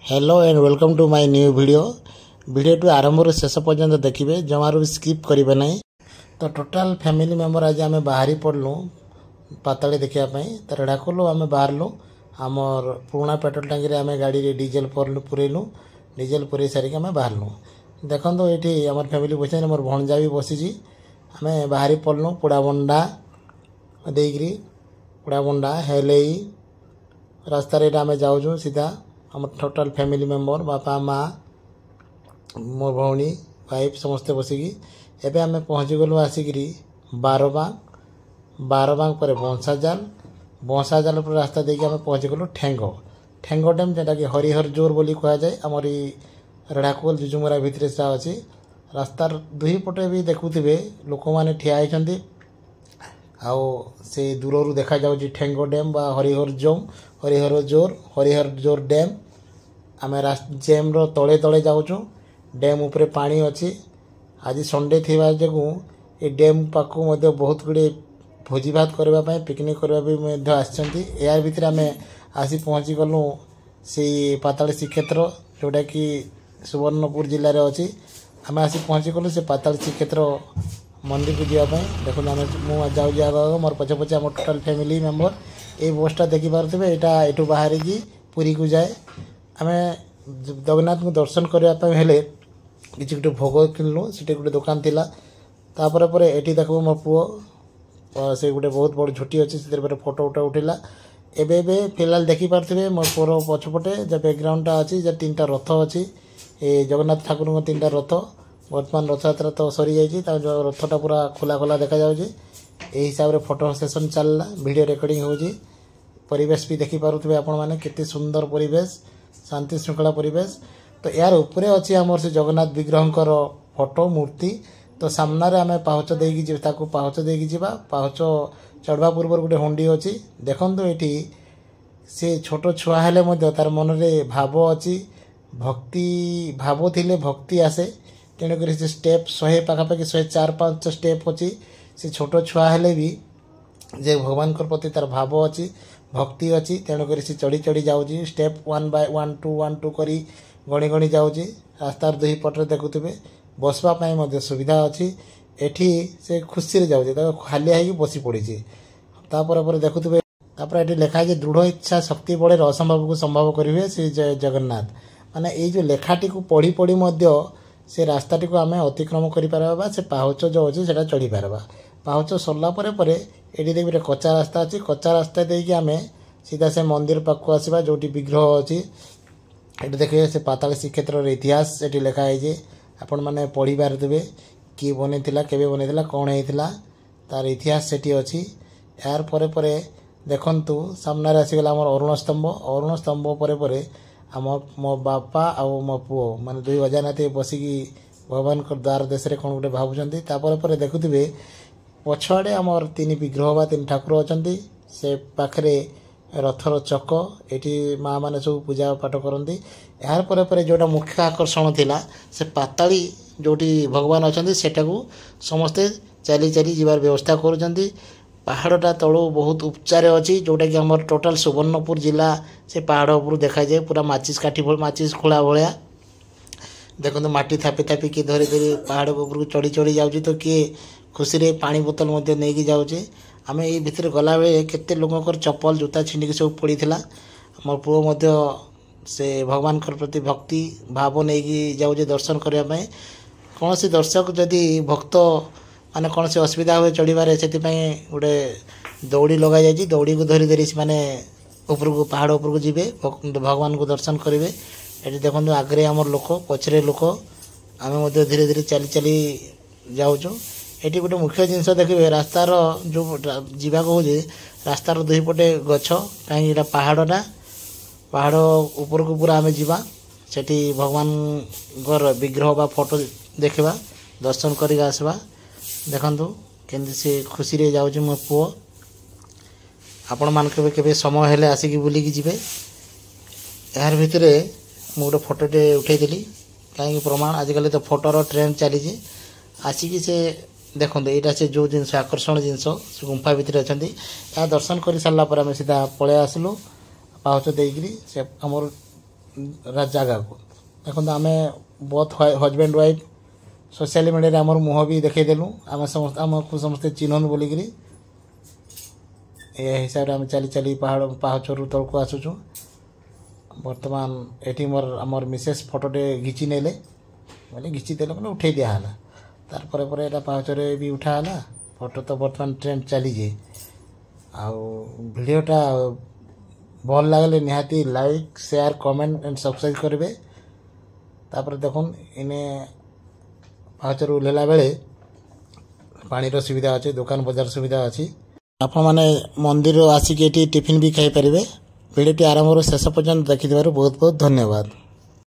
Hello and welcome to my new video आरंभ शेष पर्यंत देखिए जमार भी स्किप करेंगे ना। तो टोटाल फैमिली मेंबर आज आम बाहरी पड़लु पाताली देखापी तो रेढ़ाखोलू आम बाहरलु आमर पुराना पेट्रोल टांगी आम गाड़ी डीजेल पुरेलु डीजेल पुरे सारिक आम बाहरलु। देखो ये आम फैमिली बस मोर भणजा भी बसी आम बाहरी पड़लु पोड़ाबंडा देकरी पोड़ाबंडा हेले रास्तार आम जाऊँ सीधा आम टोटाल फैमिली मेंबर बापा माँ मो भौणी वाइफ समस्ते बसिकी एबे आम पहुँची गलु आसिकी बारबांग पर बंसाजाल पर रास्ता देके आम पहुँची गलु ठेंगो डैम जेटा कि हरिहर जोर बोली कह जाए आमरी रेढ़ाखोल जुजुमरा भितर से अच्छी रास्तार दुई पटे भी देखुवे लोक मैंने ठिया होती आउ से दूर देखा जाऊँ ठेंगो डैम बा हरिहर जोर डैम आम जेम तले तले जाऊँ डैम उपरे पानी अच्छी आज संडे थी जो ये डैम पाक बहुत गुड़े भोजी भात करने पिकनिक करने यार भितर आम आसी पहुँची गलु से पाताली श्रीक्षेत्र जोटा कि सुवर्णपुर जिले में अच्छी आम आसी पहुँची गलु से पाताली श्रीक्षेत्र मंदिर को जावाई देखो मुझे जाऊँ मोर पचे पचे आम टोटाल फैमिली मेंबर ये बसटा देखी पारे यहाँ यू बाहर की पुरी को जाए आम जगन्नाथ को दर्शन करने हेले किसी गोटे भोग किणलु से गोटे दुकान थिला तापर पर ये देखो मो पुओ से गोटे बहुत बड़ झुटी अच्छी से फोटो उठा उठेला एवं फिलहाल देखी पारे मो पुअर पछपटे जो बैकग्राउंडटा अच्छी जो 3टा रथ अच्छी जगन्नाथ ठाकुर 3टा रथ बर्तमान रथयात्रा तो सरी जाइए जो रथटा पूरा खोला खोला देखा जाऊँगी यही हिसाब से फोटो सेसन चलला वीडियो रिकॉर्डिंग होजी परिवेश भी देखी पारुथिबे आपण माने केते सुंदर परिवेश शांति श्रृंखला परिवेश। तो यार उपरे अच्छी आमर से जगन्नाथ विग्रहंकर फोटो मूर्ति तो सामना रे आमे पाहच देकी पाहच देकी जीवा पाहच चढ़वा पूर्व गोटे हुंडी अच्छी देखंतु एठी से छोट छुआ हेले मध्य तार मन में भाव अच्छी भक्ति भाव थिले भक्ति आसे तेणुक से स्टेप 100 पाखापाखि 104-5 स्टेप अच्छी से छोट छुआ हेले भी जे भगवान प्रति तार भाव अच्छी भक्ति अच्छी तेणुक से चढ़ी चढ़ी जाऊँगी स्टेप 1 by 1 2 1 2 करी गणी गणी जाऊँगी रास्तार दुई पटे देखुवे बसवाई सुविधा अच्छी एठी से खुशी रे जाऊँगी खालिया हो बसी पड़ी तापर देखुवे ये लेखा है दृढ़ इच्छा शक्ति बड़े असंभव को संभव करेंगे श्री जगन्नाथ माने ये जो लेखाटी को पढ़ी पढ़ी से रास्ताटी को आम अतिक्रम कर से पाहच जो अच्छे से चढ़ी पार्बा पाहच सरला ये देखिए कच्चा रास्ता अच्छी कच्चा रास्ता देकी आम सीधा से मंदिर पाक आसवा जो विग्रह अच्छी ये देखिए से पाताली श्रीक्षेत्र इतिहास ये लिखाई आपण मैंने पढ़ी पारे किए बन के बन कौन होता तार इतिहास से अच्छी यार पर देखु सामने आसीगला अरुण स्तंभ पर आम मो बापा आउ मो पुओ माने दुई अजानाती बसिकी भगवान द्वार देश कौन गोटे भावुंट तापर देखुवे पछआड़े आमर 3 विग्रह बा 3 ठाकुर अच्छा से पाखे रथर चक ये माँ मैंने सब पूजा पाठ करती यार पर जोटा मुख्य आकर्षण थिला से पाताली जोटी भगवान अच्छा सेटा को समस्ते चली चली जीवार व्यवस्था कर पहाड़टा तलू बहुत उपचार अच्छी जोटा कि आम टोटाल सुवर्णपुर जिला से पहाड़ उपर देखा जाए पूरा माचिस काठी माचिस खोला भाया देखो माटी थापी थापी किए धरी धरी पहाड़ उपर चढ़ी चढ़ी जाऊँगी तो किए खुशी रे पानी बोतल नहीं जाऊँचे आम ये भितर गला बेले केते लोगों चप्पल जूता छिंडिक सब पड़ा मोर पुओ से भगवान प्रति भक्ति भाव नहीं जाऊे दर्शन करने कौन सी दर्शक जदि भक्त माने कौन से असुविधा हुए चढ़वे से गोटे दौड़ी लगा जाए दौड़ी को धरी धरी से ऊपर को पहाड़ ऊपर को जीवे भगवान को दर्शन करेंगे ये देखो आगे आमर लोक पछरे लोक आम धीरे धीरे चली चली जाऊँ ये गोटे मुख्य जिनस देखिए रास्तार जो जीवा हो रास्तार दुई पटे गछ कहीं पहाड़टा पहाड़ ऊपर को पूरा आम जावा सेठी भगवान विग्रह बा फोटो देखा दर्शन कर आसवा देखु केंद्र से खुशी रे जाऊँ मो पुओ आपण मान के समय हेले आसिकी बुलिकी जीवे यार भितर गोटे फोटोटे उठेदी कहीं प्रमाण आजिकल तो फोटोर ट्रेंड चली आसिकी से देखो यहाँ से जो जिन आकर्षण जिनस गुंफा भितर अच्छा यहाँ दर्शन कर सारापर आम सीधा पलि आसलु पाहच देकरी से आमर ଜାଗାକୁ ଦେଖନ୍ତୁ ଆମେ both husband wife social media आमर मुह भी देखईदेलु आम समस्त आमको समस्ते चिन्हन बोलिकी यह हिसाब से आम चली चली पहाड़ पाहचरू तौक आसुचु बर्तमान ये मोर आमर मिसेस फोटोटे घिची नेले बोले घिची देले मैंने उठे दिहला तार पर पाहचरे भी उठाला फोटो तो बर्तमान ट्रेंड चली जे वीडियोटा भल लगे निहाती like share comment and subscribe करेंगे तापर देखुन इने पाचर ओह्लैला बेले पानी सुविधा अच्छे दुकान बजार सुविधा अच्छी आपण मैंने मंदिर आसिक टिफिन भी खाई पारे भिडियोटी आरंभ शेष पर्यंत देखिथिबारु बहुत बहुत धन्यवाद।